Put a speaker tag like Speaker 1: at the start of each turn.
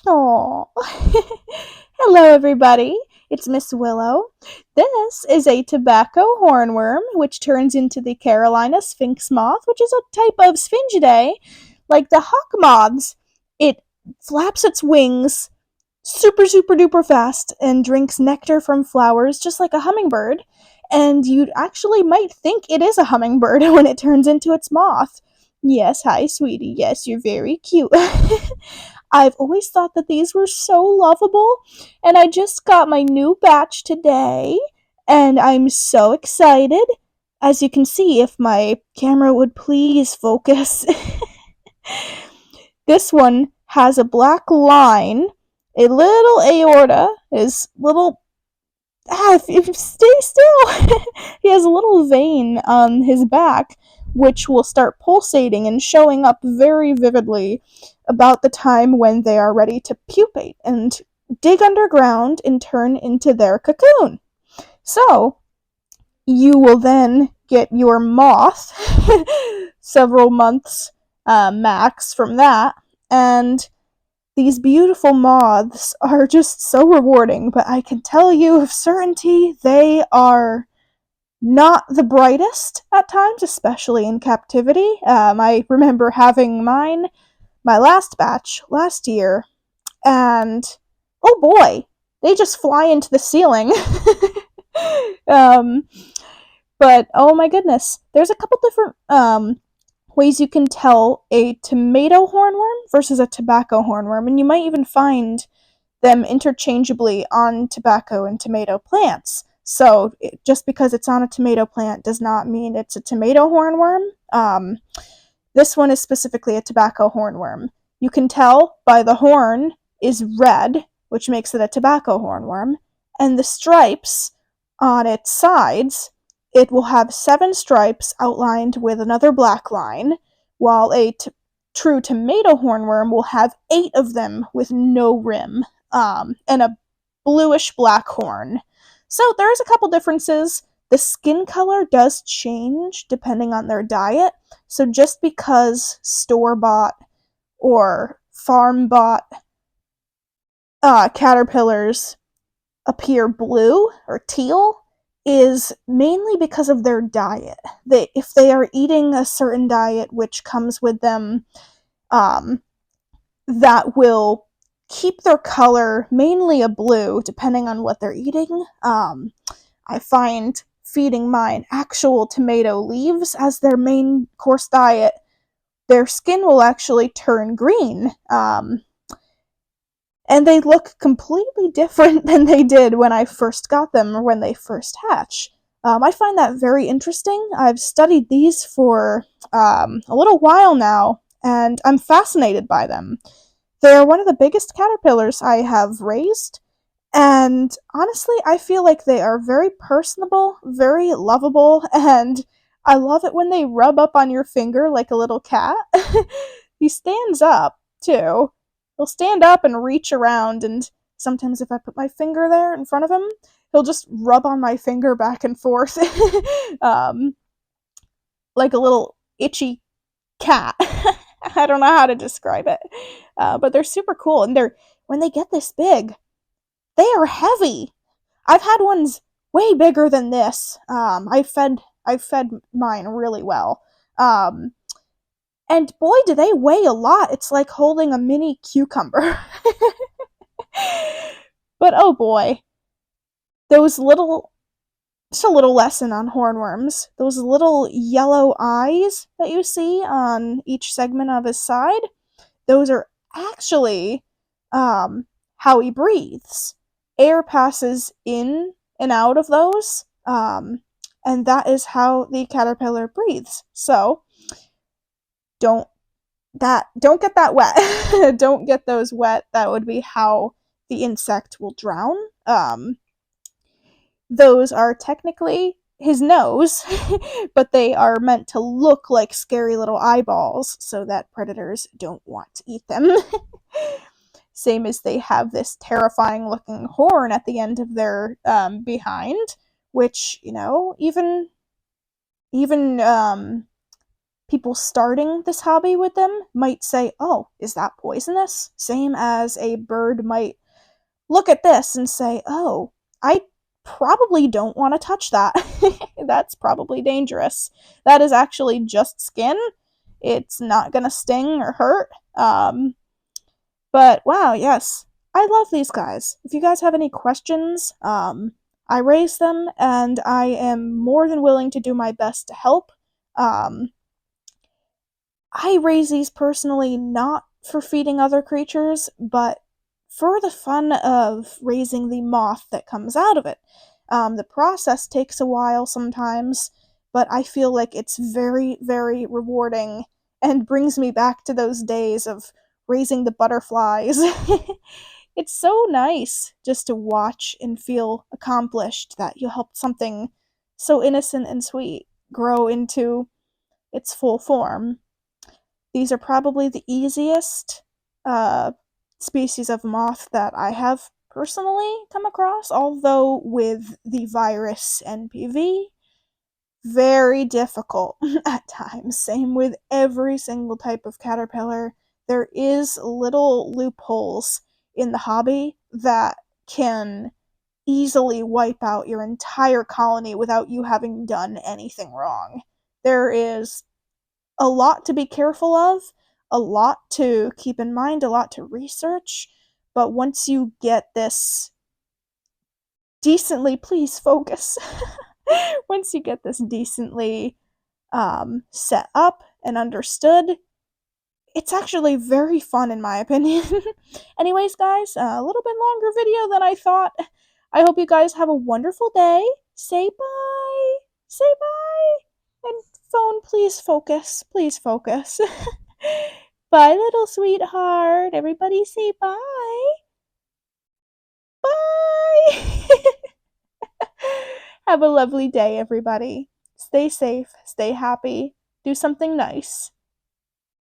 Speaker 1: Oh, hello everybody. It's Miss Willow. This is a tobacco hornworm, which turns into the Carolina Sphinx moth, which is a type of sphingidae, like the hawk moths. It flaps its wings super, super duper fast and drinks nectar from flowers just like a hummingbird. And you actually might think it is a hummingbird when it turns into its moth. Yes, hi, sweetie. Yes, you're very cute. I've always thought that these were so lovable, and I just got my new batch today, and I'm so excited. As you can see, if my camera would please focus, this one has a black line, a little aorta, his little if you stay still, he has a little vein on his back, which will start pulsating and showing up very vividly about the time when they are ready to pupate and dig underground and turn into their cocoon. So, you will then get your moth several months max from that, and these beautiful moths are just so rewarding, but I can tell you of certainty they are not the brightest at times, especially in captivity. I remember having my last batch last year, and oh boy, they just fly into the ceiling. um, but oh my goodness, there's a couple different ways you can tell a tomato hornworm versus a tobacco hornworm, and you might even find them interchangeably on tobacco and tomato plants. So just because it's on a tomato plant does not mean it's a tomato hornworm. This one is specifically a tobacco hornworm. You can tell by the horn is red, which makes it a tobacco hornworm, and the stripes on its sides, it will have 7 stripes outlined with another black line, while a true tomato hornworm will have 8 of them with no rim, and a bluish black horn. So there's a couple differences. The skin color does change depending on their diet. So just because store bought or farm bought caterpillars appear blue or teal is mainly because of their diet. If they are eating a certain diet which comes with them, that will keep their color mainly a blue, depending on what they're eating. I find feeding mine actual tomato leaves as their main course diet, their skin will actually turn green. And they look completely different than they did when I first got them or when they first hatch. I find that very interesting. I've studied these for a little while now, and I'm fascinated by them. They're one of the biggest caterpillars I have raised, and honestly, I feel like they are very personable, very lovable, and I love it when they rub up on your finger like a little cat. He stands up, too. He'll stand up and reach around, and sometimes if I put my finger there in front of him, he'll just rub on my finger back and forth, um, like a little itchy cat. I don't know how to describe it, but they're super cool, and when they get this big, they are heavy. I've had ones way bigger than this. I've fed mine really well. Um, and boy, do they weigh a lot. It's like holding a mini cucumber. But oh boy, those little just a little lesson on hornworms. Those little yellow eyes that you see on each segment of his side, those are actually how he breathes. Air passes in and out of those, and that is how the caterpillar breathes. So don't don't get that wet. Don't get those wet. That would be how the insect will drown. Those are technically his nose, but they are meant to look like scary little eyeballs so that predators don't want to eat them. Same as they have this terrifying looking horn at the end of their behind, which, even people starting this hobby with them might say, oh, is that poisonous? Same as a bird might look at this and say, oh, I probably don't want to touch that. That's probably dangerous. That is actually just skin. It's not going to sting or hurt. But wow, yes, I love these guys. If you guys have any questions, I raise them and I am more than willing to do my best to help. Um, I raise these personally not for feeding other creatures, but for the fun of raising the moth that comes out of it. The process takes a while sometimes, but I feel like it's very, very rewarding and brings me back to those days of raising the butterflies. It's so nice just to watch and feel accomplished that you helped something so innocent and sweet grow into its full form. These are probably the easiest species of moth that I have personally come across, although with the virus NPV, very difficult at times. Same with every single type of caterpillar. There is little loopholes in the hobby that can easily wipe out your entire colony without you having done anything wrong. There is a lot to be careful of, a lot to keep in mind, a lot to research. But once you get this decently, please focus. Once you get this decently set up and understood, it's actually very fun in my opinion. Anyways, guys, a little bit longer video than I thought. I hope you guys have a wonderful day. Say bye. Say bye. And phone, please focus. Please focus. Bye, little sweetheart. Everybody say bye. Bye. Have a lovely day, everybody. Stay safe. Stay happy. Do something nice.